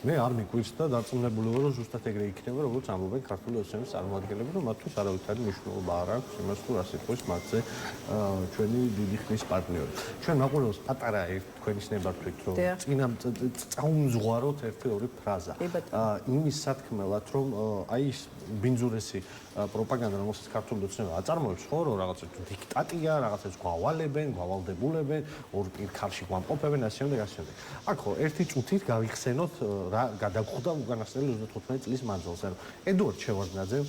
მე არ მიგვირს და დარწმუნებული ვარ, რომ ზუსტად ეგრე იქნება, როგორც ამბობენ ქართული ოცნების წარმომადგენლები, რომ მათთვის არავითარი მნიშვნელობა არ აქვს იმას, თუ რა სიტყვის მათზე ჩვენი დიდი ხნის პარტნიორი. ჩვენ მაყურებელს პატარა თქვენის ნებართვით, რომ წინა წაუმზღვაროთ ერთი-ორი ფრაზა. იმის სათქმელად, რომ აი ის ბინძურესი პროპაგანდა, რომელსაც ქართული ოცნება აწარმოებს, ხო, რომ რაღაცა დიქტატია, რაღაცას გვავალებენ, გვავალდებულებენ, ორ პირქალში გვამყოფებენ, ასე შემდეგ, ასე შემდეგ. აქ ხო, ერთი წუთით გავიხსენოთ რა გადაგხვდა უკანასკნელი 35 წლის მანძილზე. ედუარდ შევარდნაძემ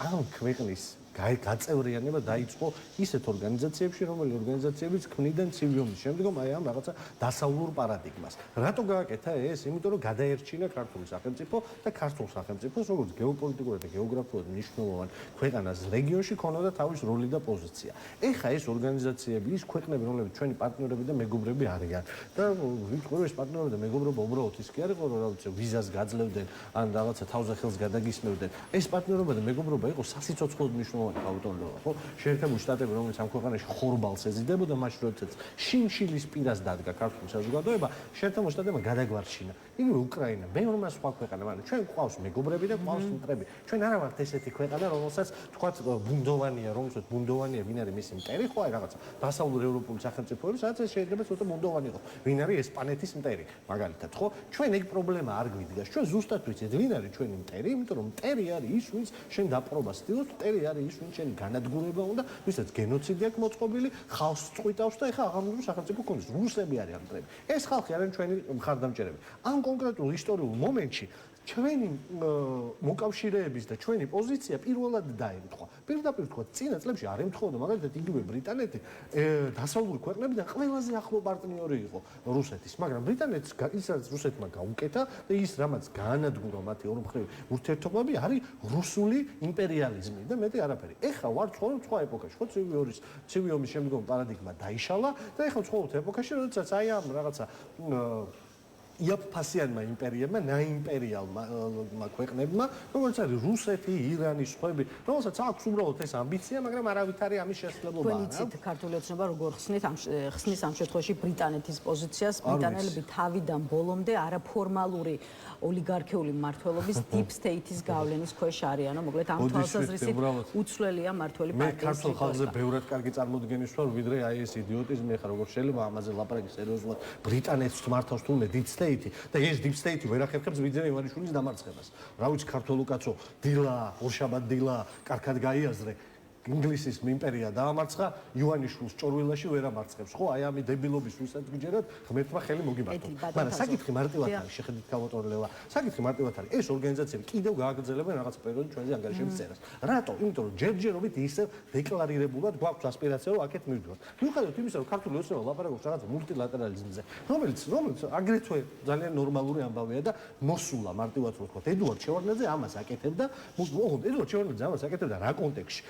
ამ ქვეყნის გაწევრიანება დაიწყო ისეთ ორგანიზაციებში, რომელი ორგანიზაციებიც ქმნიდნენ ცივი ომის შემდგომ აი ამ რაღაცა დასავლურ პარადიგმას. რატო გააკეთა ეს? იმიტომ რომ გადაერჩინა ქართული სახელმწიფო და ქართულ სახელმწიფოს როგორც გეოპოლიტიკურად და გეოგრაფიულად მნიშვნელოვან ქვეყანას რეგიონში ქონოდა თავის როლი და პოზიცია. ეხა ეს ორგანიზაციები, ის ქვეყნები, რომლებიც ჩვენი პარტნიორები და მეგობრები არიან და ვიტყვი რომ ეს პარტნიორები და მეგობრობა უბრალოდ ის კი არ იყო, რომ რა ვიცი, ვიზას გაძლევდნენ ან რაღაცა თავზე ხელს გადაგისმევდნენ. ეს პარტნიორობა და მეგობრობა იყო სასიცოცხლოდ მნიშვნელოვანი ავტონომია, ხო? შეერთებული შტატები, რომელიც ამ ქვეყანაში ხორბალს ეზიდებოდა, მაშინ როდესაც შიმშილის პირას დადგა ქართული საზოგადოება, შეერთებულ შტატებმა გადაგვარჩინა. იგივე უკრაინა, ბევრმა სხვა ქვეყანა, მაგრამ ჩვენ გვყავს მეგობრები და გვყავს მტრები. ჩვენ არ ვართ ესეთი ქვეყანა, რომელსაც თქვათ ბუნდოვანია, რომელსაც ბუნდოვანია, ვინ არის მისი მტერი, ხო, აი რაღაცა დასავლურ ევროპული სახელმწიფოები, სადაც შეიძლება ცოტა ბუნდოვანი იყოს. ვინ არის ესპანეთის მტერი, მაგალითად, ხო? ჩვენ ეგ პრობლემა არ გვიდგას. ჩვენ ზუსტად ვიცით, ვინ არის ჩვენი მტერი, იმიტომ რომ მტერი არის ის, ვინც შენ დაპყრობას ცდილობს, მტერი არის ის, ვინც შენი განადგურება უნდა, ვისაც გენოციდი აქვს მოწყობილი, ხალხს წყვიტავს და ეხა აღარ სახელმწიფო კონდეს. რუსები არიან მტრები. ეს ხალხი არიან ჩვენი მხარდამჭერები. ამ კონკრეტულ ისტორიულ მომენტში ჩვენი მოკავშირეების და ჩვენი პოზიცია პირველად დაემთხვა. პირდაპირ თქვა, წინა წლებში არ ემთხვოდა, მაგალითად იგივე ბრიტანეთი დასავლური ქვეყნებიდან ყველაზე ახლო პარტნიორი იყო რუსეთის, მაგრამ ბრიტანეთს ისაც რუსეთმა გაუკეთა და ის რამაც გაანადგურა მათი ორმხრივი ურთიერთობები არის რუსული იმპერიალიზმი და მეტი არაფერი. ეხლა ვარ ცხოვრობ სხვა ეპოქაში, ხო, ცივი ომის შემდგომ პარადიგმა დაიშალა და ეხლა ცხოვრობთ ეპოქაში, როდესაც აი ამ რაღაცა იაფფასიანმა იმპერიებმა, ნაიმპერიალმა ქვეყნებმა, როგორც არის რუსეთი, ირანი, სხვები, რომელსაც აქვს უბრალოდ ეს ამბიცია, მაგრამ არავითარი ამის შესაძლებლობა არ აქვს. თქვენ იცით ქართული ოცნება როგორ ხსნის ამ შემთხვევაში ბრიტანეთის პოზიციას, ბრიტანელები თავიდან ბოლომდე არაფორმალური ოლიგარქიული მმართველობის deep state-ის გავლენის ქვეშ არიანო, მოკლედ ამ თვალსაზრისით უცვლელია მმართველი პარტიის. მე ქართულ ხალხზე ბევრად კარგი წარმოდგენის ვარ, ვიდრე აი ეს იდიოტიზმი, ახლა როგორ შეიძლება ამაზე ლაპარაკი სერიოზულად ბრიტანეთს მართავს თუნდაც deep state და ეს deep state ვერ ახერხებს ვიძე ივანიშვილის დამარცხებას. რა ვიცი ქართულ უკაცო დილა, ორშაბათ დილა, კარგად გაიაზრე. ინგლისის იმპერია დაამარცხა, ივანიშვილს ჭორვილაში ვერ ამარცხებს. ხო, აი ამი დებილობის ვისაც გიჯერათ, ღმერთმა ხელი მოგიბართო. მაგრამ საკითხი მარტივად არის, შეხედით გავატორლევა. საკითხი მარტივად არის, ეს ორგანიზაციები კიდევ გააგრძელებენ რაღაც პერიოდი ჩვენზე ანგარიშების წერას. რატო? იმიტომ რომ ჯერჯერობით ისევ დეკლარირებულად გვაქვს ასპირაცია, რომ აქეთ მივდივართ. მიუხედავად იმისა, რომ ქართული ოცნება ლაპარაკობს რაღაც მულტილატერალიზმზე, რომელიც აგრეთვე ძალიან ნორმალური ამბავია და მოსულა მარტივად რო ვთქვათ, ედუარდ შევარდნაძე ამას აკეთებდა. ოღონდ ედუარდ შევარდნაძე ამას აკეთებდა რა კონტექსტში?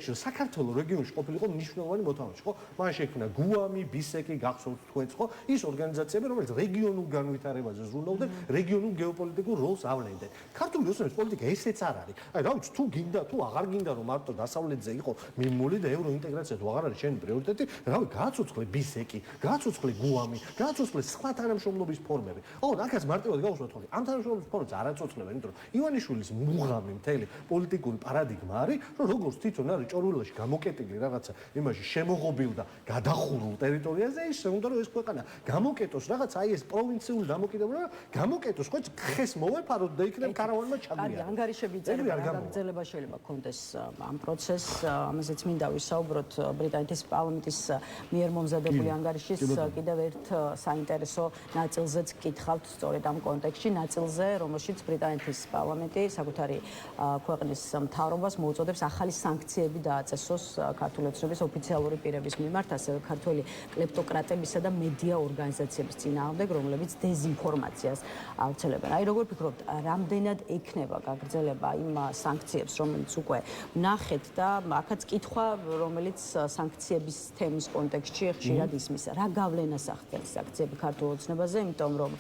საქართველოს რეგიონში ყოფილიყო მნიშვნელოვანი მოთამაშე, ხო? მან შექმნა გუამი, ბისეკი, გახსოვთ თქვენც, ხო? ის ორგანიზაციები, რომელიც რეგიონულ განვითარებაზე ზრუნავდნენ, რეგიონულ გეოპოლიტიკურ როლს ავლენდნენ. ქართული ოცნების პოლიტიკა ესეც არ არის. აი, რა ვიცი, თუ გინდა, თუ აღარ გინდა, რომ მარტო დასავლეთზე იყო მიმული და ევროინტეგრაცია თუ აღარ არის შენი პრიორიტეტი, რავი, გააცოცხლე ბისეკი, გააცოცხლე გუამი, გააცოცხლე სხვა თანამშრომლობის ფორმები. ოღონდ აქაც მარტივად გავუშვათ, ხო? ამ თანამშრომლობის ფორმებს არ აწოცხლებენ, იმიტომ რომ ივანიშვილის მუღამი მთელი პოლიტიკური პარადიგმა არის, რომ როგორც თვითონ არის ჭორვილაში გამოკეტილი რაღაცა იმაში შემოღობილ და გადახურულ ტერიტორიაზე ისე უნდა რომ ეს ქვეყანა გამოკეტოს რაღაცა აი ეს პროვინციული დამოკიდებულება გამოკეტოს ხო ხეს მოვეფაროთ და იქნებ კარავანმა ჩაგვიარა. კარგი, ანგარიშები იწერება, გაგრძელება შეიძლება კონდეს ამ პროცესს, ამაზეც მინდა ვისაუბროთ ბრიტანეთის პარლამენტის მიერ მომზადებული ანგარიშის კიდევ ერთ საინტერესო ნაწილზეც გკითხავთ სწორედ ამ კონტექსტში, ნაწილზე, რომელშიც ბრიტანეთის პარლამენტი საკუთარი ქვეყნის მთავრობას მოუწოდებს ახალი სანქციები დააწესოს ქართული ოცნების ოფიციალური პირების მიმართ, ასევე ქართველი კლეპტოკრატებისა და მედია ორგანიზაციების წინააღმდეგ, რომლებიც დეზინფორმაციას ავრცელებენ. აი, როგორ ფიქრობთ, რამდენად ექნება გაგრძელება იმ სანქციებს, რომელიც უკვე ნახეთ და აქაც კითხვა, რომელიც სანქციების თემის კონტექსტში ხშირად ისმის. რა გავლენას ახდენს სანქციები ქართულ ოცნებაზე, იმიტომ რომ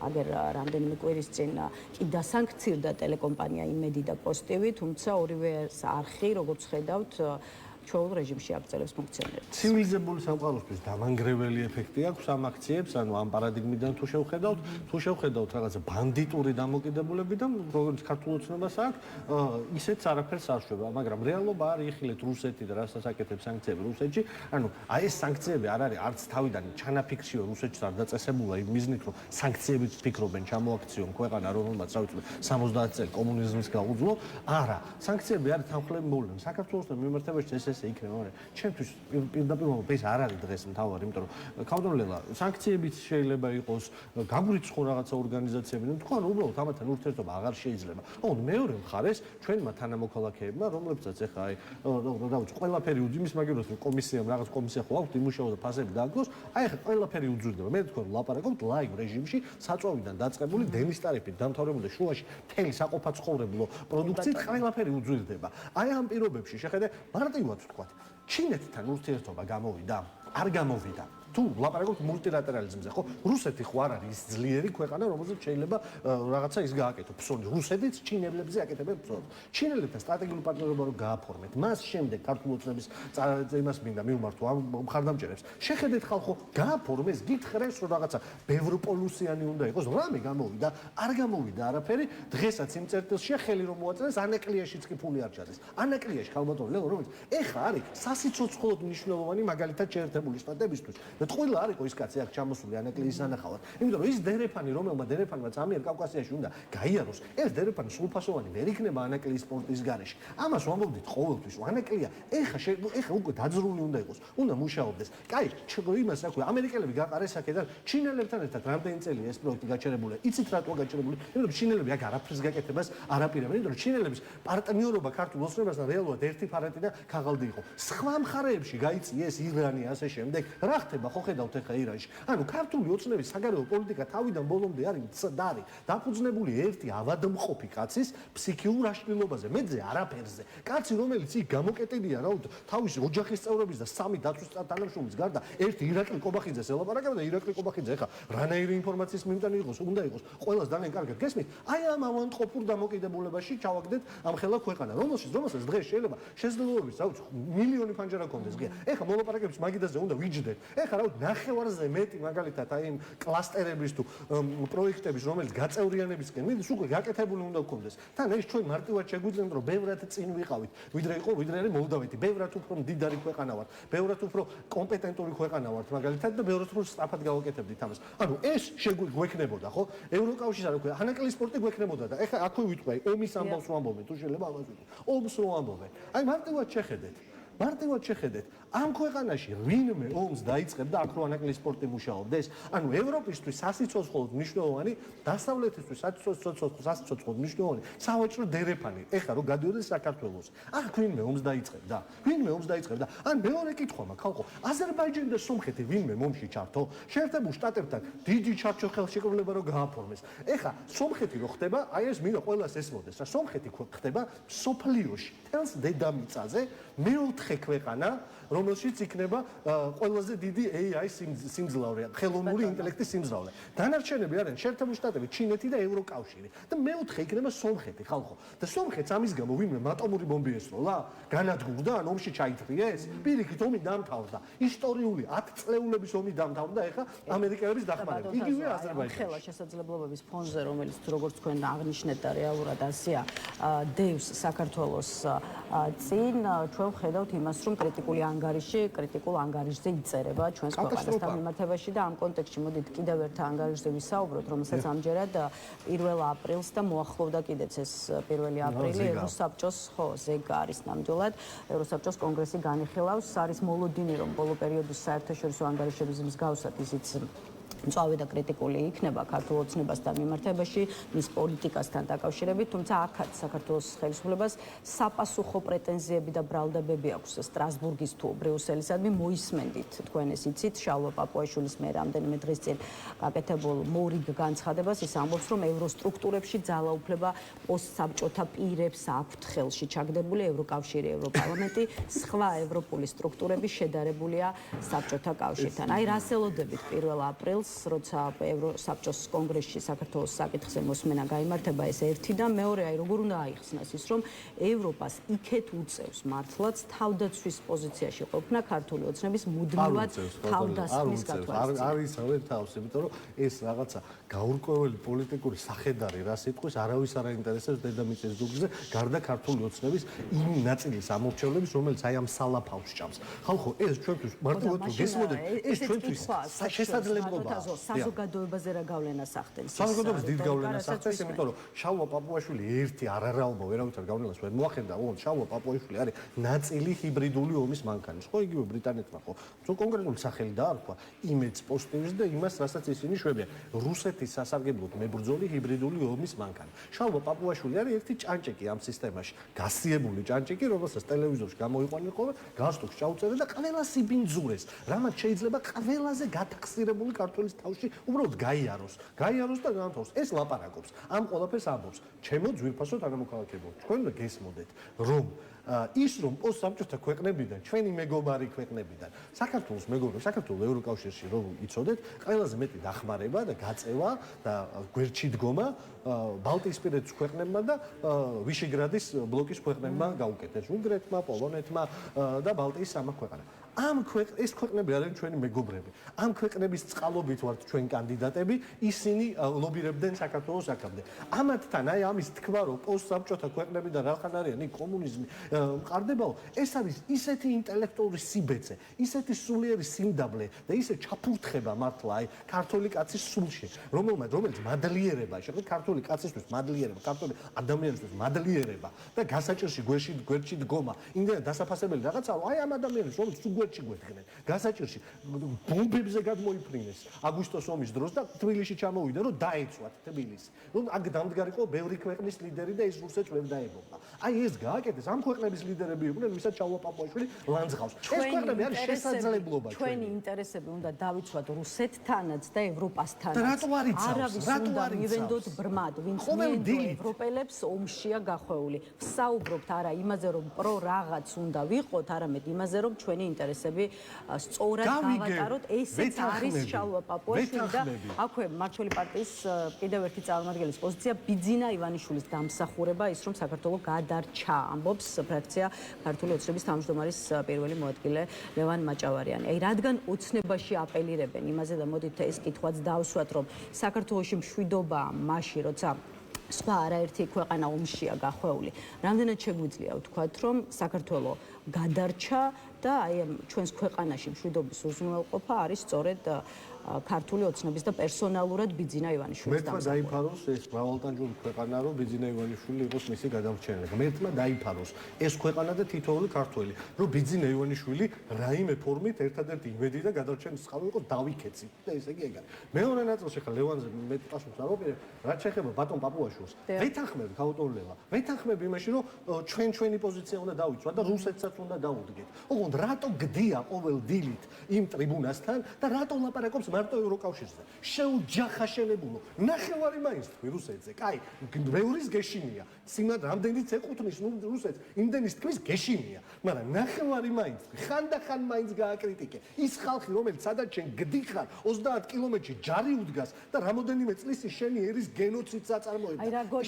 აგერ რამდენიმე კვირის წინ კი დასანქცირდა ტელეკომპანია იმედი და პოსტივი, თუმცა ორივე არხი, როგორც ხედავთ, ჩვეულ რეჟიმში აკრძალებს ფუნქციონირებას. ცივილიზებული სამყაროსთვის დამანგრეველი ეფექტი აქვს ამ აქციებს, ანუ ამ პარადიგმიდან თუ შევხედავთ რაღაცა ბანდიტური დამოკიდებულებიდან, როგორც ქართულ ოცნებას აქვს, ისეც არაფერს არ შვება, მაგრამ რეალობა არის იხილეთ რუსეთი და რასაც აკეთებს სანქციები რუსეთში, ანუ აი ეს სანქციები არ არის არც თავიდან ჩანაფიქრიო რუსეთში არ დაწესებულა იმ მიზნით, რომ სანქციებით ფიქრობენ ჩამოაქციონ ქვეყანა, რომელმაც 70 წელი კომუნიზმის გაუძლო, არა, სანქციები არის თანხლები მოვლენა. საქართველოსთან მიმართებაში ესე იქნება, მაგრამ ჩემთვის პირდაპირ ეს არ არის დღეს მთავარი, იმიტომ რომ ქავდონლელა სანქციებიც შეიძლება იყოს, გაგვრიცხო რაღაცა ორგანიზაციები, თქვა რომ უბრალოდ ამათთან ურთიერთობა აღარ შეიძლება. ოღონდ მეორე მხარეს ჩვენმა თანამოქალაქეებმა, რომლებსაც ეხა აი ყველაფერი უძიმის მაგეროს კომისიამ რაღაც კომისია ხო აქვს იმუშაოს და ფასები დააგდოს, აი ეხა ყველაფერი უძურდება. მე თქვენ ლაპარაკობთ ლაივ რეჟიმში, საწვავიდან დაწყებული დენის ტარიფით დამთავრებული შუაში მთელი საყოფაცხოვრებლო პროდუქციით ყველაფერი უძურდება. აი ამ პირობებში შეხედე მარტივად ვთქვათ, ჩინეთთან ურთიერთობა გამოვიდა? არ გამოვიდა. თუ ლაპარაკობთ მულტილატერალიზმზე, ხო? რუსეთი ხო არ არის ის ძლიერი ქვეყანა, რომელზეც შეიძლება რაღაცა ის გააკეთო. ფსონი რუსეთიც ჩინელებზე აკეთებენ ფსონს. ჩინელებთან სტრატეგიული პარტნიორობა რო გააფორმეთ, მას შემდეგ ქართულ ოცნების იმას მინდა მივმართო ამ მხარდამჭერებს. შეხედეთ ხალხო, გააფორმეს, გითხრეს რომ რაღაცა ბევროპოლუსიანი უნდა იყოს, რამე გამოვიდა, არ გამოვიდა არაფერი. დღესაც იმ წერტილში ხელი რომ მოაწეს, ანაკლიაშიც კი ფული არ ჩადეს. ანაკლიაში ხალბატონო ლეო, რომელიც ეხა არის სასიცოცხლოდ მნიშვნელოვანი მაგალითად შეერთებული შტატებისთვის. ტყუილა არ იყო ის კაცი აქ ჩამოსული ანაკლიის სანახავად. იმიტომ რომ ის დერეფანი, რომელმა დერეფანმაც ამიერკავკასიაში უნდა გაიაროს, ეს დერეფანი სრულფასოვანი ვერ იქნება ანაკლიის სპორტის გარეშე. ამას ვამბობდით ყოველთვის, რომ ანაკლია ეხა უკვე დაძრული უნდა იყოს, უნდა მუშაობდეს. კაი, იმას აქვე ამერიკელები გაყარეს აქედან ჩინელებთან ერთად რამდენი წელია ეს პროექტი გაჩერებული? იცით რატოა გაჩერებული? იმიტომ რომ ჩინელები აქ არაფერს გაკეთებას არ აპირებენ, იმიტომ რომ ჩინელების პარტნიორობა ქართულ ოცნებასთან რეალურად ერთი ფარეთი და ქაღალდი იყო. სხვა მხარეებში გაიწიეს ირანი ასე შემდეგ. რა ხდება ხო ხედავთ ახლა ირანში? ანუ ქართული ოცნების საგარეო პოლიტიკა თავიდან ბოლომდე არის მცდარი, დაფუძნებული ერთი ავადმყოფი კაცის ფსიქიურ აშლილობაზე, მეძე არაფერზე. კაცი, რომელიც იქ გამოკეტილია რა თქმა უნდა, თავისი ოჯახის წევრების და 3 დაცვის თანამშრომლის გარდა, ერთი ირაკლი კობახიძეს ელაპარაკებდა და ირაკლი კობახიძე ახლა რანაირი ინფორმაციის მიმტანი იყოს, უნდა იყოს, ყველას ძალიან კარგად გესმით. აი ამ ავადმყოფურ დამოკიდებულებაში ჩავაგდეთ ამ ხელა ქვეყანა, რომელსაც დღეს შეიძლება შესაძლებლობების, რა ვიცი, მილიონი ფანჯარა კონდეს გია. ეხლა მოლაპარაკებების მაგიდაზე უნდა ვიჯდეთ. ეხლა რა ნახევარზე მეტი მაგალითად აი იმ კლასტერების თუ პროექტების რომელიც გაწევრიანებისკენ მიდის უკვე გაკეთებული უნდა გქონდეს. თან ეს ჩვენ მარტივად შეგვიძლია რომ ბევრად წინ ვიყავით ვიდრე არის მოლდავეთი, ბევრად უფრო მდიდარი ქვეყანა ვართ, ბევრად უფრო კომპეტენტური ქვეყანა ვართ მაგალითად და ბევრად უფრო სწრაფად გავაკეთებდით ამას. ანუ ეს გვექნებოდა ხო? ევროკავშირის არ ვქნა, ანაკლიის სპორტი გვექნებოდა და ეხლა აქვე ვიტყვი, ომის ამბავს რომ ამბობენ, თუ შეიძლება ამას ვიტყვი. ომს რომ ამბობენ. აი მარტივად შეხედეთ. ამ ქვეყანაში ვინმე ომს დაიწყებ და აქ რო ანაკლიის სპორტი მუშაობდეს, ანუ ევროპისთვის სასიცოცხლოდ მნიშვნელოვანი, დასავლეთისთვის სასიცოცხლოდ მნიშვნელოვანი სავაჭრო დერეფანი. ეხლა რო გადიოდეს საქართველოს, აქ ვინმე ომს დაიწყებდა. ან მეორე კითხვა მაქვს, ხალხო, აზერბაიჯანი და სომხეთი ვინმე ომში ჩართო? შეერთებულ შტატებთან დიდი ჩარჩო ხელშეკრულება რო გააფორმეს. ეხლა სომხეთი რო ხდება, აი ეს მინდა ყველას ესმოდეს, რა სომხეთი ხდება სოფლიოში, თელს დედამიწაზე მეოთხე ქვეყანა, რომელშიც იქნება ყველაზე დიდი AI სიმძლავრე, ხელოვნური ინტელექტის სიმძლავრე. დანარჩენები არიან შეერთებული შტატები, ჩინეთი და ევროკავშირი. და მეოთხე იქნება სომხეთი, ხალხო. და სომხეთს ამის გამო ვინმე ატომური ბომბი ესროლა, განადგურდა, ან ომში ჩაითრიეს, პირიქით ომი დამთავრდა. ისტორიული 10 წლეულების ომი დამთავრდა ეხა ამერიკელების დახმარებით. იგივე აზერბაიჯანში. ხელა შესაძლებლობების ფონზე, რომელიც როგორც თქვენ აღნიშნეთ და რეალურად ასეა, დევს საქართველოს წინ, ჩვენ ვხედავთ იმას, რომ კრიტიკულ ანგარიშზე იწერება ჩვენს ქვეყანასთან მიმართებაში და ამ კონტექსტში მოდით კიდევ ერთ ანგარიშზე ვისაუბროთ, რომელსაც ამჯერად 1 აპრილს და მოახლოვდა კიდეც ეს 1 აპრილი ევროსაბჭოს ზეგ არის ნამდვილად ევროსაბჭოს კონგრესი განიხილავს, არის მოლოდინი რომ ბოლო პერიოდის საერთაშორისო ანგარიშების მსგავსად ისიც მწვავე და კრიტიკული იქნება ქართულ ოცნებასთან მიმართებაში, მის პოლიტიკასთან დაკავშირებით, თუმცა აქაც საქართველოს ხელისუფლებას საპასუხო პრეტენზიები და ბრალდებები აქვს სტრასბურგის თუ ბრიუსელისადმი. მოისმენდით თქვენ ეს იცით, შალვა პაპუაშვილის მე რამდენიმე დღის წინ გაკეთებულ მორიგ განცხადებას, ის ამბობს, რომ ევროსტრუქტურებში ძალაუფლება პოსტსაბჭოთა პირებს აქვთ ხელში ჩაგდებული, ევროკავშირი, ევროპარლამენტი, სხვა ევროპული სტრუქტურები შედარებულია საბჭოთა კავშირთან. აი რას ელოდებით 1 აპრილს როცა ევროსაბჭოს კონგრესში საქართველოს საკითხზე მოსმენა გაიმართება, ეს ერთი და მეორე, აი როგორ უნდა აიხსნას ის, რომ ევროპას იქეთ უწევს მართლაც თავდაცვის პოზიციაში ყოფნა ქართული ოცნების მუდმივად თავდასხმის გათვალისწინებით. არის ავერ თავს, იმიტომ რომ ეს რაღაცა გაურკვეველი პოლიტიკური სახედარი რა სიტყვის არავის არ აინტერესებს დედამიწის ზურგზე, გარდა ქართული ოცნების იმ ნაწილის ამორჩევლების, რომელიც აი ამ სალაფავს ჭამს. ხალხო, ეს ჩვენთვის მარტივად გესმოდეთ, ეს ჩვენთვის შესაძლებლობაა. საზოგადოებაზე რა გავლენას ახდენს? საზოგადოებას დიდ გავლენას ახდენს, იმიტომ რომ შალვა პაპუაშვილი ერთი არარაობა ვერავითარ გავლენას ვერ მოახერხა, ოღონდ შალვა პაპუაშვილი არის ნაწილი ჰიბრიდული ომის მანქანის. ხო, იგივე ბრიტანეთმა ხო კონკრეტული სახელი დაარქვა იმედს პოსტივის და იმას, რასაც ისინი შვებიან. რუსეთის სასარგებლოდ მებრძოლი ჰიბრიდული ომის მანქანი. შალვა პაპუაშვილი არის ერთი ჭანჭეკი ამ სისტემაში. გასიებული ჭანჭეკი, რომელსაც ტელევიზორში გამოიყვანებენ, გასტუქს ჩაუწერენ და ყველას იბინძურეს. რამაც შეიძლება ყველაზე გათახსირებული ქართველის თავში უბრალოდ გაიაროს და განთავსოს. ეს ლაპარაკობს. ამ ყველაფერს ამბობს. ჩემო ძვირფასო თანამოქალაქეებო, თქვენ გესმოდეთ, რომ ის რომ პოსტსაბჭოთა ქვეყნებიდან, ჩვენი მეგობარი ქვეყნებიდან, საქართველოს მეგობრები, საქართველოს ევროკავშირში რომ იცოდეთ, ყველაზე მეტი დახმარება და გაწევა და გვერდში დგომა ბალტიისპირეთის ქვეყნებმა და ვიშეგრადის ბლოკის ქვეყნებმა გაუკეთეს, უნგრეთმა, პოლონეთმა და ბალტიის სამმა ქვეყანამ. ეს ქვეყნები არიან ჩვენი მეგობრები. ამ ქვეყნების წყალობით ვართ ჩვენ კანდიდატები, ისინი ლობირებდნენ საქართველოს აქამდე. ამათთან აი ამის თქვა, რომ პოსტსაბჭოთა ქვეყნები და რახან არიანი კომუნიზმი მყარდებაო, ეს არის ისეთი ინტელექტუალური სიბეცე, ისეთი სულიერი სიმდაბლე და ისე ჩაფურთხება მართლა აი ქართული კაცის სულში, რომელიც მადლიერება, შეხედეთ ქართული კაცისთვის მადლიერება, ქართული ადამიანისთვის მადლიერება და გასაჭირში გვერდში დგომა, იმდენად დასაფასებელი რაღაცაა, აი ამ ადამიანებს რომელიც გვერდში გვედგნენ, გასაჭირში ბომბებზე გადმოიფრინეს აგვისტოს ომის დროს და თბილისში ჩამოვიდა, რომ დაეცვათ თბილისი. რომ აქ დამდგარიყო ბევრი ქვეყნის ლიდერი და ეს რუსეთს ვერ დაებობა. აი ეს გააკეთეს ამ ქვეყნების ლიდერები იყვნენ, ვისაც შალვა პაპუაშვილი ლანძღავს. ეს ქვეყნები არის შესაძლებლობა. ჩვენი ინტერესები უნდა დავიცვათ რუსეთთანაც და ევროპასთანაც. რატო არ იცავს? რატო არ მივენდოთ ბრმად, ვინც მიენდო ევროპელებს ომშია გახვეული. ვსაუბრობთ არა იმაზე, რომ პრო რაღაც უნდა ვიყოთ, არამედ იმაზე, რომ ჩვენი ინტერესები სწორად გავატაროთ. ესეც არის შალვა პაპუაშვილი და აქვე მმართველი პარტიის კიდევ ერთი წარმომადგენლის პოზიცია ბიძინა ივანიშვილის დამსახურება, ის რომ საქართველოს გადარჩა, ამბობს ფრაქცია ქართული ოცნების თავმჯდომარის პირველი მოადგილე ლევან მაჭავარიანი. აი რადგან ოცნებაში აპელირებენ იმაზე და მოდით ეს კითხვაც დავსვათ, რომ საქართველოში მშვიდობაა მაშინ, როცა სხვა არაერთი ქვეყანა ომშია გახვეული. რამდენად შეგვიძლია ვთქვათ, რომ საქართველოს გადარჩა და აი ჩვენს ქვეყანაში მშვიდობის უზრუნველყოფა არის სწორედ ქართული ოცნების და პერსონალურად ბიძინა ივანიშვილის დამსახურება. მერთმა დაიფაროს ეს მრავალტანჯული ქვეყანა, რომ ბიძინა ივანიშვილი იყოს მისი გადამრჩენელი. მერთმა დაიფაროს ეს ქვეყანა და თითოეული ქართველი, რომ ბიძინა ივანიშვილი რაიმე ფორმით ერთადერთი იმედი და გადარჩენის წყარო იყოს დავიქეცით და ესე იგი ეგ არის. მეორე ნაწილში ხა ლევანზე მე პასუხს არ ვაპირებ, რაც შეეხება ბატონ პაპუაშვილს. ვეთანხმები გაუტოლება. ვეთანხმები იმაში, რომ ჩვენი პოზიცია უნდა დავიცვათ და რუსეთსაც უნდა დაუდგეთ. ოღონდ რატო გდია ყოველ დილით იმ ტრიბუნასთან და რატო ლაპარაკობს მარტო ევროკავშირზე? შეუჯახაშენებულო. ნახევარი მაინც თქვი რუსეთზე. კაი, მეურის გეშინია. სიმად რამდენიც ეკუთვნის რუსეთს, იმდენის თქვის გეშინია. მაგრამ ნახევარი მაინც თქვი. ხანდახან მაინც გააკრიტიკე. ის ხალხი, რომელიც სადაც შენ გდიხარ, 30 კილომეტრში ჯარი უდგას და რამოდენიმე წლის შენი ერის გენოციდს აწარმოებდა.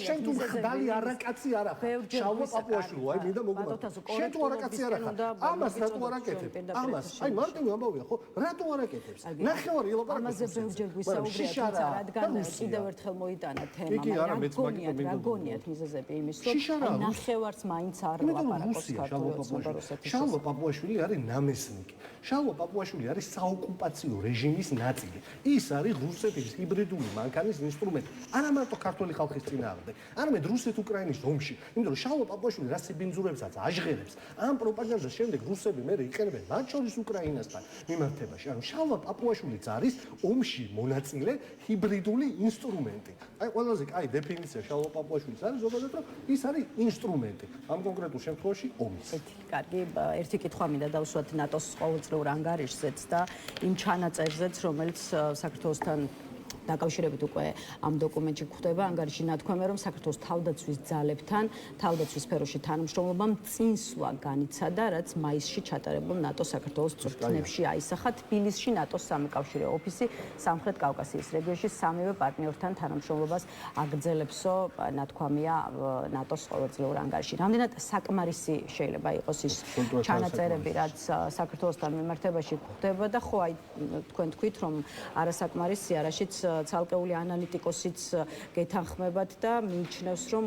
შენ თუ ხდალი არაკაცი არა ხარ. შალვა პაპუაშვილი, აი მინდა მოგუბრალო. შენ თუ არაკაცი არა ხარ. ამას რატო არ აკეთებ? ამას, აი მარტივი ამბავია, ხო? რატო არ აკეთებს? ნახევარი ამაზე ბევრჯერ გვისაუბრია, თუმცა რადგან კიდევ ერთხელ მოიტანა თემა, რა გონიათ მიზეზები იმის, რომ ნახევარს მაინც არ ლაპარაკობს ქართულს. შალვა პაპუაშვილი არის ნამესნიკი. შალვა პაპუაშვილი არის საოკუპაციო რეჟიმის ნაწილი. ის არის რუსეთის ჰიბრიდული მანქანის ინსტრუმენტი. არა მარტო ქართული ხალხის წინააღმდეგ, არამედ რუსეთ-უკრაინის ომში. იმიტომ რომ შალვა პაპუაშვილი რა სიბინძურებსაც აჟღერებს, ამ პროპაგანდას შემდეგ რუსები მე იყენებენ მათ შორის უკრაინასთან მიმართებაში. ანუ შალვა პაპუაშვილიც არის ომში მონაწილე ჰიბრიდული ინსტრუმენტი. აი ყველაზე კაი დეფინიცია შალვა პაპუაშვილის არის ზოგადად, რომ ის არის ინსტრუმენტი ამ კონკრეტულ შემთხვევაში ომის. კარგი, ერთი კითხვა მინდა დავსვათ ნატოს ყოველწლიურ ანგარიშზეც და იმ ჩანაწერზეც, რომელიც საქართველოსთან დაკავშირებით უკვე ამ დოკუმენტში გვხვდება ანგარიში ნათქვამი, რომ საქართველოს თავდაცვის ძალებთან თავდაცვის სფეროში თანამშრომლობამ წინსვლა განიცადა, რაც მაისში ჩატარებულ ნატოს საქართველოს წვრთნებში აისახა. თბილისში ნატოს სამეკავშირეო ოფისი სამხრეთ კავკასიის რეგიონში სამივე პარტნიორთან თანამშრომლობას აგრძელებსო, ნათქვამია ნატოს ყოველწლიურ ანგარიში. რამდენად საკმარისი შეიძლება იყოს ის ჩანაწერები, რაც საქართველოსთან მიმართებაში გვხვდება და ხო აი თქვენ თქვით, რომ არასაკმარისია, რაშიც ცალკეული ანალიტიკოსიც გეთანხმებათ და მიიჩნევს, რომ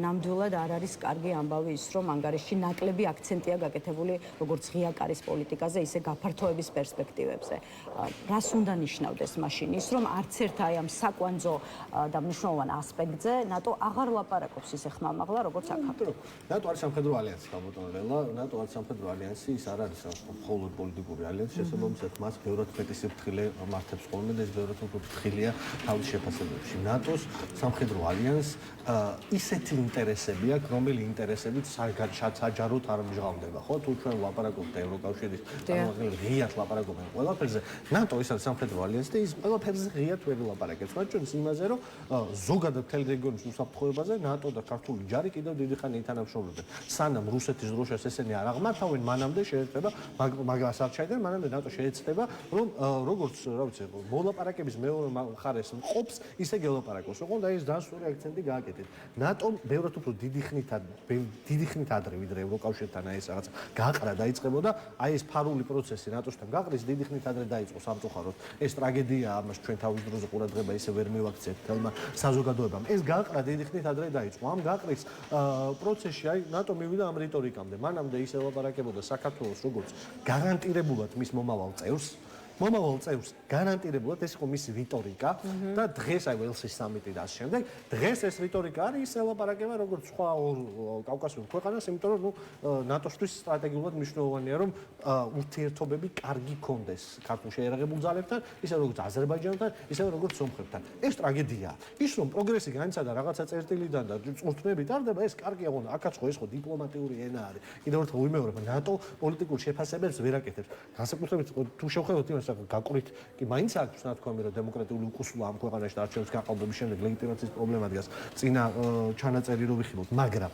ნამდვილად არ არის კარგი ამბავი ის, რომ ანგარიში ნაკლები აქცენტია გაკეთებული როგორც ღია კარის პოლიტიკაზე, ისე გაფართოების პერსპექტივებზე. რას უნდა ნიშნავდეს მაშინ ის, რომ არც ერთ აი ამ საკვანძო და მნიშვნელოვან ასპექტზე ნატო აღარ ლაპარაკობს ისე ხმამაღლა, როგორც აქამდე. ნატო არის სამხედრო ალიანსი, ბატონო ველა, ნატო არის სამხედრო ალიანსი, ის არ არის მხოლოდ პოლიტიკური ალიანსი, შესაბამისად მას ბევრად მეტი სიფრთხილე მართებს ხოლმე და ეს ბევრად უფრო ფრთხილია თავის შეფასებებში. ნატოს სამხედრო ალიანსს ისეთი ინტერესები აქვს, რომელი ინტერესებით საჯაროდ არ მჟღავდება, ხო? თუ ჩვენ ლაპარაკობთ ევროკავშირის წარმომადგენლები ღიად ლაპარაკობენ ყველაფერზე, ნატო ის არის სამხედრო ალიანსი და ის ყველაფერზე ღიად ვერ ლაპარაკობს. მათ შორის იმაზე, რომ ზოგადად მთელ რეგიონის უსაფრთხოებაზე ნატო და ქართული ჯარი კიდევ დიდი ხანი ითანამშრომლობენ. სანამ რუსეთის დროშას ესენი არ აღმართავენ, მანამდე შეეცდება მაგას არ ჩაიდნენ, მანამდე ნატო შეეცდება, რომ როგორც, რა ვიცი, მოლაპარაკების მეორე მხარეს მყოფს, ისე გელაპარაკოს. ოღონდ აი ეს დასწორი აქცენტი გააკეთეთ. ნატომ ბევრად უფრო დიდი ხნით ადრე, ვიდრე ევროკავშირთან აი ეს რაღაც გაყრა დაიწყებოდა, აი ეს ფარული პროცესი ნატოსთან გაყრის დიდი ხნით ადრე დაიწყო სამწუხაროდ. ეს ტრაგედია ამას ჩვენ თავის დროზე ყურადღება ისე ვერ მივაქცევთ თელმა საზოგადოებამ. ეს გაყრა დიდი ხნით ადრე დაიწყო. ამ გაყრის პროცესში აი ნატო მივიდა ამ რიტორიკამდე. მანამდე ის ელაპარაკებოდა საქართველოს როგორც გარანტირებულად მის მომავალ წევრს გარანტირებულად ეს იყო მისი რიტორიკა და დღეს აი ველსის სამიტი და ამ შემდეგ დღეს ეს რიტორიკა არის ის ელაპარაკება როგორც სხვა ორ კავკასიურ ქვეყანას, იმიტომ რომ ნატოსთვის სტრატეგიულად მნიშვნელოვანია რომ ურთიერთობები კარგი კონდეს ქართულ შეიარაღებულ ძალებთან, ისე როგორც აზერბაიჯანთან, ისე როგორც სომხებთან. ეს ტრაგედიაა. ის რომ პროგრესი განიცადა რაღაცა წერტილიდან და წვრთნები ტარდება, ეს კარგია, ხო, აქაც ხო ეს ხო დიპლომატიური ენა არის. კიდევ ერთხელ ვიმეორებ, ნატო პოლიტიკურ შეფასებებს ვერ აკეთებს. განსაკუთრებით თუ შევხედოთ იმას, რომ გაყრით კი მაინც აქვს ნათქვამი, რომ დემოკრატიული უკუსვლა ამ ქვეყანაში და არჩევნების გაყალბების შემდეგ ლეგიტიმაციის პრობლემა დგას წინა ჩანაწერი რო ვიხილოთ, მაგრამ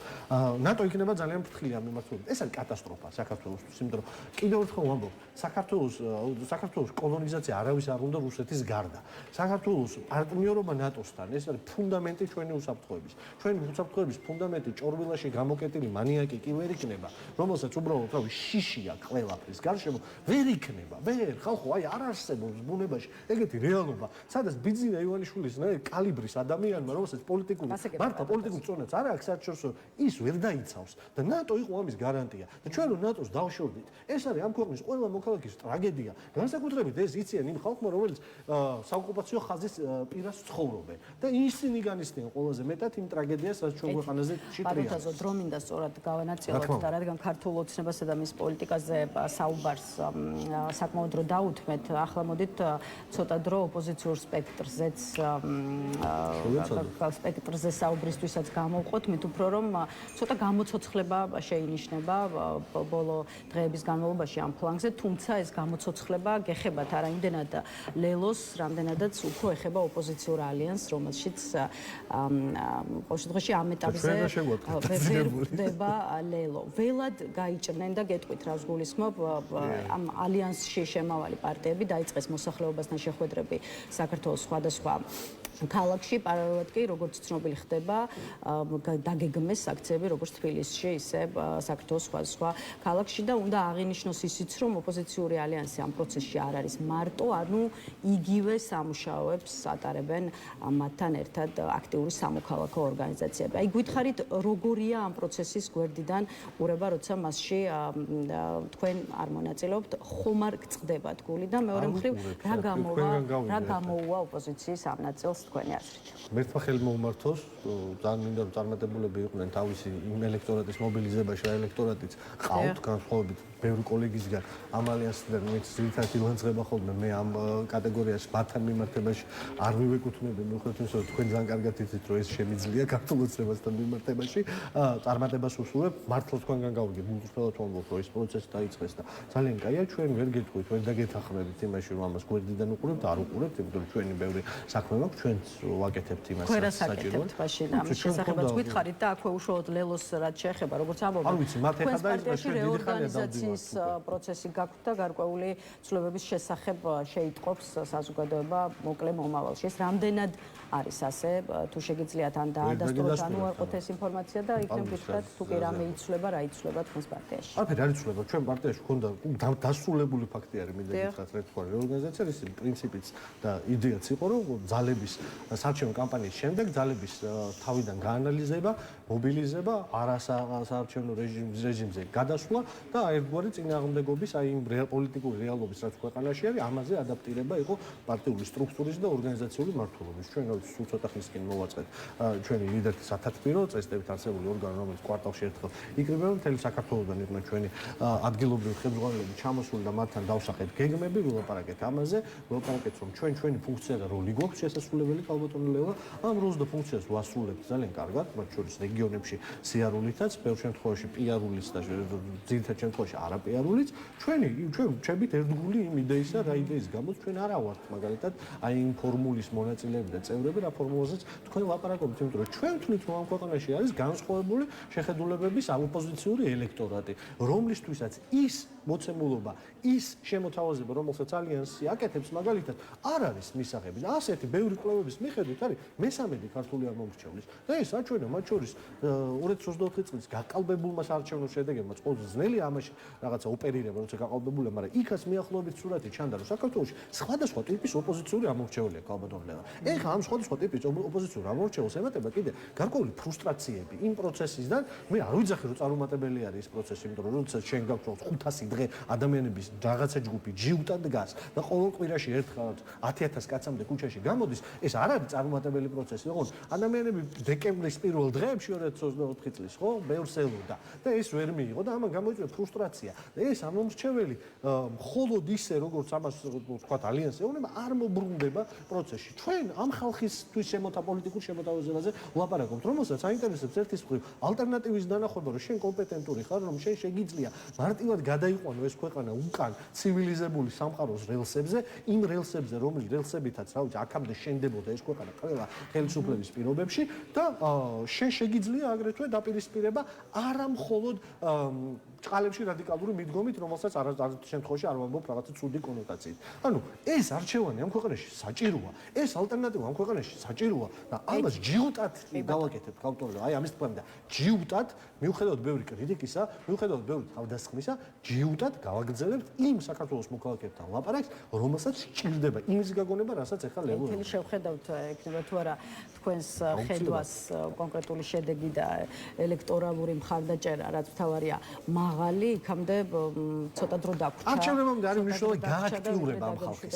ნატო იქნება ძალიან ფრთხილი ამ მიმართულებით. ეს არის კატასტროფა საქართველოსთვის, იმიტომ რომ კიდევ ერთხელ ვამბობ, საქართველოს კოლონიზაცია არავის არ უნდა რუსეთის გარდა. საქართველოს პარტნიორობა ნატოსთან, ეს არის ფუნდამენტი ჩვენი უსაფრთხოების. ჩვენი უსაფრთხოების ფუნდამენტი ჭორბილაში გამოკეტილი მანიაკი კი ვერ იქნება, რომელსაც უბრალოდ რავი შიშია ყველაფრის გარშემო, ვერ იქნება, ვერ, ხალხო, აი არ არსებობს ბუნებაში ეგეთი რეალობა, სადაც ბიძინა ივანიშვილის კალიბრის ადამიანმა, რომელსაც მართლა პოლიტიკურ წონაც არ აქვს საერთაშორისო, ის ვერ დაიცავს და ნატო იყო ამის გარანტია. და ჩვენ რომ ნატოს დავშორდით, ეს არის ამ ქვეყნის ყველა მოქალაქის ტრაგედია. განსაკუთრებით ეს იციან იმ ხალხმა, რომელიც საოკუპაციო ხაზის პირას ცხოვრობენ და ისინი განიცდიან ყველაზე მეტად იმ ტრაგედიას, რაც ჩვენ ქვეყანაზე ჭიტრია. ბატონო, დრო მინდა სწორად გავანაწილოთ და რადგან ქართულ ოცნებასა და მის პოლიტიკაზე საუბარს საკმაოდ დრო დაუთმეთ, ახლა მოდით ცოტა დრო ოპოზიციურ სპექტრზე საუბრისთვისაც გამოვყოთ, მით უფრო რომ ცოტა გამოცოცხლება შეინიშნება ბოლო დღეების განმავლობაში ამ ფლანგზე, თუმცა ეს გამოცოცხლება გეხებათ არა იმდენად ლელოს, რამდენადაც უფრო ეხება ოპოზიციურ ალიანსს, რომელშიც ყოველ შემთხვევაში ამ ეტაპზე ვერ ხვდება ლელო. ველად გაიჭრნენ და გეტყვით რას გულისხმობ ამ ალიანსში შემავალი პარტიები დაიწყეს მოსახლეობასთან შეხვედრები საქართველოს სხვადასხვა ქალაქში, პარალელურად კი როგორც ცნობილი ხდება, დაგეგმეს აქციები როგორც თბილისში, ისე საქართველოს სხვადასხვა ქალაქში და უნდა აღინიშნოს ისიც, რომ ოპოზიციური ალიანსი ამ პროცესში არ არის მარტო, ანუ იგივე სამუშაოებს ატარებენ მათთან ერთად აქტიური სამოქალაქო ორგანიზაციები. აი გითხარით, როგორია ამ პროცესის გვერდიდან ყურება, როცა მასში თქვენ არ მონაწილეობთ, ხომ არ გწყდებათ გული და მეორე მხრივ რა გამოუვა ოპოზიციის ამ ნაწილს თქვენი აზრით? მერტმა ხელი მოუმართოს, ძალიან მინდა რომ წარმატებულები იყვნენ თავისი იმ ელექტორატის მობილიზებაში, რა ელექტორატიც ყავთ განსხვავებით ბევრი კოლეგისგან ამ ალიანსიდან, ვინც ძირითადად ილანძღება ხოლმე მე ამ კატეგორიაში მათთან მიმართებაში არ მივეკუთვნები, მიუხედავად იმისა, რომ თქვენ ძალიან კარგად იცით, რომ ეს შემიძლია ქართულ ოცნებასთან მიმართებაში, წარმატებას უსურვებ, მართლა თქვენგან გავიგებ, მუზეუმელად ვამბობ, რომ ეს პროცესი დაიწყეს და ძალიან კაია, ჩვენ ვერ გეტყვით, ვერ დაგეთანხმებით იმაში, რომ ამას გვერდიდან უყურებთ, არ უყურებთ, იმიტომ რომ ჩვენი ბევრი საქმე მაქვს, ჩვენც ვაკეთებთ იმას საჭიროა. მაშინ ამის შესახებაც გითხარით და აქვე უშუალოდ ლელოს რაც შეეხება, როგორც ამბობთ. არ ვიცი, მათ ეხლა დაიწყეს რეორგანიზაციის პროცესი გაქვთ და გარკვეული ცვლილებების შესახებ შეიტყობს საზოგადოება მოკლე მომავალში. ეს რამდენად არის ასე, თუ შეგიძლიათ ან დაადასტუროთ, ან უარყოფთ ეს ინფორმაცია და იქნებ გითხრათ, თუ კი რამე იცვლება, რა იცვლება თქვენს პარტიაში. არაფერი არ იცვლება, ჩვენ პარტიაში ქონდა დასრულებული ფაქტი არის, მინდა გითხრათ, რა თქმა უნდა, რეორგანიზაცია ის პრინციპიც და იდეაც იყო, რომ ძალების საარჩევნო კამპანიის შემდეგ ძალების თავიდან გაანალიზება, მობილიზება, არასაარჩევნო რეჟიმზე გადასვლა და ერთგვარი წინააღმდეგობის აი იმ პოლიტიკური რეალობის რაც ქვეყანაში არის, ამაზე ადაპტირება იყო პარტიული სტრუქტურის და ორგანიზაციული მმართველობის. ჩვენ სულ ცოტა ხნის წინ მოვაწყეთ ჩვენი ლიდერთა სათათბირო წესდებით არსებული ორგანო, რომელიც კვარტალში ერთხელ იკრიბება, მთელი საქართველოსგან იყვნენ ჩვენი ადგილობრივი ხელმძღვანელები ჩამოსული და მათთან დავსახეთ გეგმები, ვილაპარაკეთ ამაზე, ვილაპარაკეთ რომ ჩვენი ფუნქცია და როლი გვაქვს შესასრულებელი კალბატონი ლელა, ამ როლს და ფუნქციას ვასრულებთ ძალიან კარგად, მათ შორის რეგიონებში სიარულითაც, ბევრ შემთხვევაში პიარულიც და ძირითად შემთხვევაში არაპიარულიც, ჩვენ ჩებით ერთგული იმ იდეისა, რა იდეის გამოც ჩვენ არა ვართ მაგალითად აი იმ ფორმულის მონაწილეები და წევრები, რა ფორმულაზეც თქვენ ლაპარაკობთ, იმიტომ რომ ჩვენ თვლით, რომ ამ ქვეყანაში არის განსხვავებული შეხედულებების ოპოზიციური ელექტორატი, რომლისთვისაც ის მოცემულობა, ის შემოთავაზება, რომელსაც ალიანსი აკეთებს, მაგალითად, არ არის მისაღები. და ასეთი ბევრი კვლევების მიხედვით არის მესამედი ქართული აღმომრჩევლის. და ეს საჩვენო მათ შორის 2024 წლის გაყალბებულმა საარჩევნო შედეგებმაც ყოველ ძნელი ამაში რაღაცა ოპერირება, როცა გაყალბებულა, მაგრამ იქაც მიახლოებით სურათი ჩანდა, რომ საქართველოში სხვადასხვა ტიპის ოპოზიციური ამორჩეულია კალბატონლელა. ეხლა ამ სხვადასხვა ტიპის ოპოზიციურ ამორჩეულს ემატება კიდე გარკვეული ფრუსტრაციები იმ პროცესისგან. მე არ ვიძახი, რომ წარუმატებელი არის ეს პროცესი, იმიტომ რომ როდესაც შენ გაქვს 500 დღე ადამიანების რაღაცა ჯგუფი ჯიუტად დგას და ყოველ კვირაში ერთხელ 10,000 კაცამდე ქუჩაში გამოდის, ეს არ არის წარუმატებელი პროცესი. ოღონდ ადამიანები დეკემბრის პირველ დღეებში 2024 წლის, ხო, ბევრს ელოდა და ეს ვერ მიიღო და ამან გამოიწვია ფრუსტრაცია. და ეს ამომრჩეველი მხოლოდ ისე, როგორც ამას ვთქვათ, ალიანსი ეუბნება, არ მოbrunდება პროცესში. ჩვენ ამ ხალხისთვის პოლიტიკურ შემოთავაზებაზე ვლაპარაკობთ, რომელსაც აინტერესებს ერთის მხრივ ალტერნატივის დანახვა, რომ შენ კომპეტენტური ხარ, რომ შენ შეგიძლია მარტივად გადაიყვანო ეს ქვეყანა უკან ცივილიზებული სამყაროს რელსებზე, იმ რელსებზე, რომლის რელსებითაც, რა ვიცი, აქამდე შენდებოდა ეს ქვეყანა ყველა ხელისუფლების პირობებში და შენ შეგიძლია აგრეთვე დაპირისპირება არა მხოლოდ ჭყალებში რადიკალური მიდგომით, რომელსაც არასდროს შემთხვევაში არ ვამბობ რაღაცა ცუდი კონოტაციით. ანუ ეს არჩევანი ამ ქვეყანაში საჭიროა, ეს ალტერნატივა ამ ქვეყანაში საჭიროა და ამას ჯიუტად გავაკეთებთ ქალბატონო. აი ამის თქმა და ჯიუტად, მიუხედავად ბევრი კრიტიკისა, მიუხედავად ბევრი თავდასხმისა, ჯიუტად გავაგრძელებთ იმ საქართველოს მოქალაქეებთან ლაპარაკს, რომელსაც სჭირდება იმის გაგონება, რასაც ეხლა ლევო. ეთილი შევხედავთ ექნება თუ არა თქვენს ხედვას კონკრეტული შედეგი და ელექტორალური მხარდაჭერა, რაც მთავარია, მაღალი, იქამდე ცოტა დრო დაგვრჩა. არჩევნებამდე არის მნიშვნელოვანი გააქტიურება ამ ხალხის.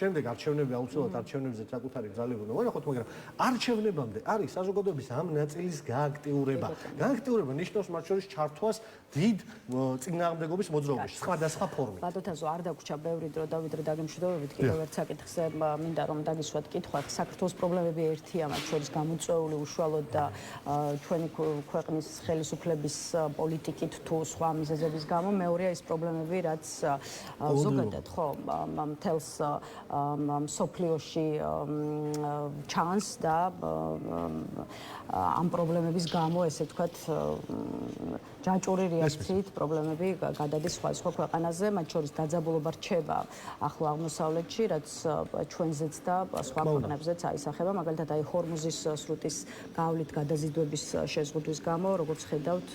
შემდეგ არჩევნები აუცილებლად არჩევნებზე საკუთარი ძალები უნდა ვანახოთ, მაგრამ არჩევნებამდე არის საზოგადოების ამ ნაწილის გააქტიურება. გააქტიურება ნიშნავს მათ შორის ჩართვას დიდ წინააღმდეგობის მოძრაობაში, სხვადასხვა ფორმით. ბატონთაზო, არ დაგვრჩა ბევრი დრო დავიდრე დაგემშვიდობებით, კიდევ ერთ საკითხზე მინდა რომ დაგისვათ კითხვა. საქართველოს პრობლემები ერთია, მათ შორის გამოწვეული უშუალოდ და ჩვენი ქვეყნის ხელისუფლების პოლიტიკით თუ სხვა მიზეზების გამო, მეორეა ის პრობლემები, რაც ზოგადად ხო მთელს მსოფლიოში ჩანს და ამ პრობლემების გამო, ესე ვთქვათ, ჯაჭვური რეაქციით პრობლემები გადადის სხვადასხვა ქვეყანაზე, მათ შორის დაძაბულობა რჩება ახლო აღმოსავლეთში, რაც ჩვენზეც და სხვა ქვეყნებზეც აისახება, მაგალითად აი ჰორმუზის სრუტის გავლით გადაზიდვების შეზღუდვის გამო, როგორც ხედავთ,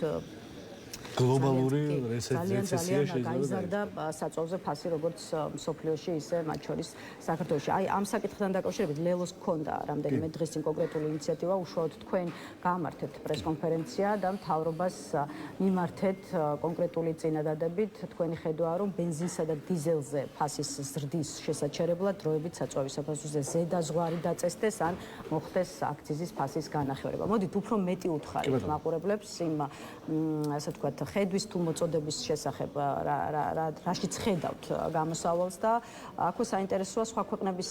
გლობალური ძალიან რეცესია შეიძლება გაიზარდა საწვავზე ფასი როგორც მსოფლიოში, ისე მათ შორის საქართველოში. აი ამ საკითხთან დაკავშირებით ლელოს გქონდა რამდენიმე დღის წინ კონკრეტული ინიციატივა, უშუალოდ თქვენ გაამართებთ პრესკონფერენცია და მთავრობას მიმართეთ კონკრეტული წინადადებით. თქვენი ხედვაა, რომ ბენზინსა და დიზელზე ფასის ზრდის შესაჩერებლად დროებით საწვავის საფასურზე ზედა ზღვარი დაწესდეს ან მოხდეს აქციზის ფასის განახევარება. მოდით უფრო მეტი უთხარით მაყურებლებს იმ ასე ვთქვათ ხედვის თუ მოწოდების შესახებ რაშიც ხედავთ გამოსავალს და აქვე საინტერესოა სხვა ქვეყნების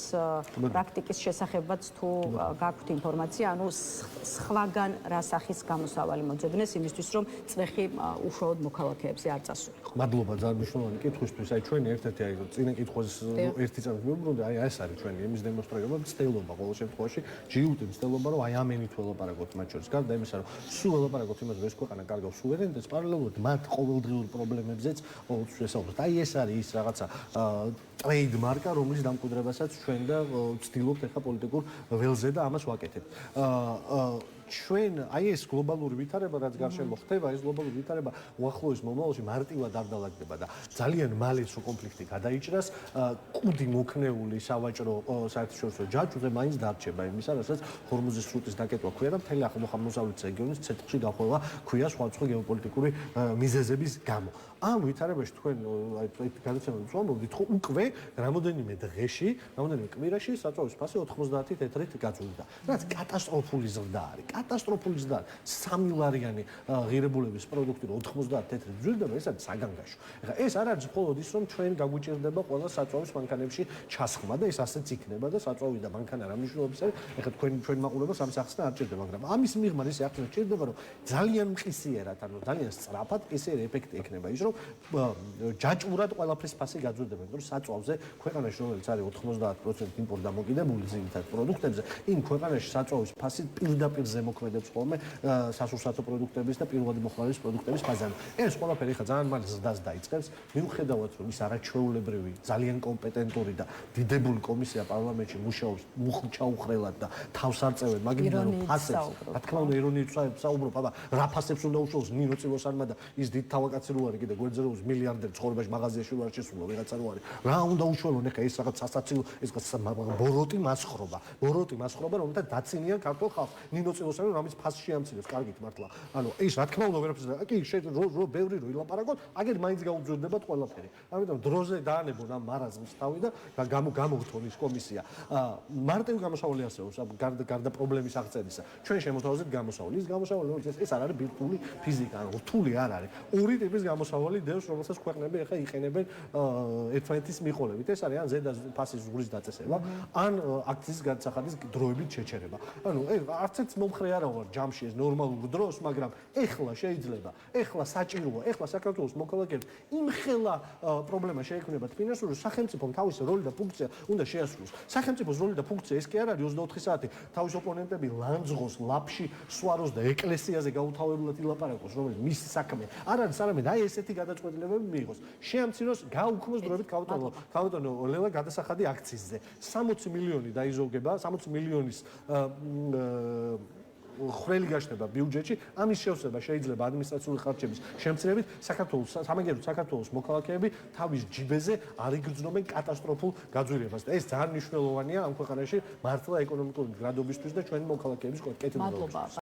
პრაქტიკის შესახებაც თუ გაქვთ ინფორმაცია, ანუ სხვაგან რა სახის გამოსავალი მოძებნეს იმისთვის, რომ წლეხი უშუალოდ მოქალაქეებზე არ წასულიყო. მადლობა ძალიან მნიშვნელოვანი კითხვისთვის. აი ჩვენი ერთ-ერთი აი წინა კითხვის ერთი წამით მივუბრუნდი, აი ეს არის ჩვენი იმის დემონსტრირება, მცდელობა ყოველ შემთხვევაში, ჯიუტი მცდელობა, რომ აი ამენით ველაპარაკოთ მათ შორის. გარდა იმისა, რომ სულ ველაპარაკოთ იმაზე, რომ ეს ქვეყანა კარგავს სუვერენიტეტს, პარალელურად მათ ყოველდღიურ პრობლემებზეც ყოველთვის ვესაუბროთ. აი ეს არის ის რაღაცა ტრეიდმარკა, რომლის დამკვიდრებასაც ჩვენ და ვცდილობთ ახლა პოლიტიკურ ველზე და ამას ვაკეთებთ. ჩვენ აი ეს გლობალური ვითარება, რაც გარშემო ხდება, ეს გლობალური ვითარება უახლოეს მომავალში მარტივად არ დალაგდება და ძალიან მალე სულ კონფლიქტი გადაიჭრას, კუდი მოქნეული სავაჭრო საერთაშორისო ჯაჭვზე მაინც დარჩება იმისა, რასაც ჰორმუზის სრუტის დაკეტვა ქვია და მთელი აღმოსავლეთ რეგიონის ცეცხლში გახვევა ქვია სხვადასხვა გეოპოლიტიკური მიზეზების გამო. ამ ვითარებაში თქვენ აი გადაცემებით ვამბობთ, ხო უკვე რამოდენიმე დღეში, რამოდენიმე კვირაში საწვავის ფასი 90 თეთრით გაძვირდა. რაც კატასტროფული ზრდა არის. კატასტროფული ზრდა. 3 ლარიანი ღირებულების პროდუქტი 90 თეთრით ძვირდება, ეს არის საგანგაშო. ეხლა ეს არ არის მხოლოდ ის, რომ ჩვენ გაგვიჭირდება ყველა საწვავის მანქანებში ჩასხმა და ეს ასეც იქნება და საწვავი და მანქანა რა მნიშვნელობის არის? ეხლა ჩვენ მაყურებელს ამ სახსნა არ ჭირდება, მაგრამ ამის მიღმა ის ახლა ჭირდება, რომ ძალიან მყისიერად, ანუ ძალიან სწრაფად მყისიერი ეფექტი ექნება ის, რომ ჯაჭვურად ყველაფრის ფასი გაძვირდება, იმიტომ რომ საწვავზე ქვეყანაში, რომელიც არის 90% იმპორტ დამოკიდებული ძირითად პროდუქტებზე, იმ ქვეყანაში საწვავის ფასი პირდაპირ ზემოქმედებს ხოლმე სასურსათო პროდუქტების და პირველადი მოხმარების პროდუქტების ფასზე. ეს ყველაფერი ხა ძალიან მალე ზრდას დაიწყებს, მიუხედავად რომ ის არაჩვეულებრივი, ძალიან კომპეტენტური და დიდებული კომისია პარლამენტში მუშაობს მუხჩაუხრელად და თავს არწევენ, მაგრამ ფასებს, რა თქმა უნდა, ირონიით საუბრობ, აბა რა ფასებს უნდა უშუალოს ნინო წილოსანმა და ის დიდ თავაკაცი რო არის კიდე გვერდზე რო მილიარდერი ცხოვრებაში მაღაზიაში რო არ შესულა ვიღაცა რო არის. რა უნდა უშუალონ ეხა ეს რაღაც სასაცილო ეს ბოროტი მასხრობა, რომელთა დაცინიან ქართულ ხალხს. ნინო წილოსანი რამის ფასი შეამცირებს, კარგით მართლა. ანუ ის რა თქმა უნდა ვერაფერს კი რო ბევრი რო ილაპარაკოთ, აგერ მაინც გაუძვირდებათ ყველაფერი. ამიტომ დროზე დაანებონ ამ მარაზმს თავი და გამოგთონ ის კომისია. მარტივი გამოსავალი არსებობს გარდა პრობლემის აღწერისა. ჩვენ შემოთავაზეთ გამოსავალი. ის გამოსავალი ეს არ არის ბირთვული ფიზიკა, ანუ რთული არ არის. ორი ტიპის გამოსავალი დევს, რომელსაც ქვეყნები ახლა იყენებენ ერთმანეთის მიყოლებით. ეს არის ან ზედა ფასის ზღვრის დაწესება, ან აქციის გადასახადის დროებით შეჩერება. ანუ არც ერთ მომხრე არა ვარ ჯამში ეს ნორმალურ დროს, მაგრამ ეხლა შეიძლება, ეხლა საჭიროა, ეხლა საქართველოს მოქალაქეებს იმხელა პრობლემა შეექმნებათ ფინანსური, სახელმწიფომ თავისი როლი და ფუნქცია უნდა შეასრულოს. სახელმწიფოს როლი და ფუნქცია ეს კი არ არის 24 საათი თავის ოპონენტები ლანძღოს, ლაფში სვაროს და ეკლესიაზე გაუთავებლად ილაპარაკოს, რომელიც მისი საქმე არ არის, არამედ აი ესეთი გადაწყვეტილებები მიიღოს. შეამციროს, გაუქმოს დროებით ქავტონო ლელა გადასახადი აქციზზე. 60 მილიონი დაიზოგება, 60 მილიონის ხრელი გაჩნდება ბიუჯეტში, ამის შევსება შეიძლება ადმინისტრაციული ხარჯების შემცირებით, საქართველოს მოქალაქეები თავის ჯიბეზე არ იგრძნობენ კატასტროფულ გაძვირებას. და ეს ძალიან მნიშვნელოვანია ამ ქვეყანაში მართლა ეკონომიკური გრადობისთვის და ჩვენი მოქალაქეების კეთილდღეობისთვის.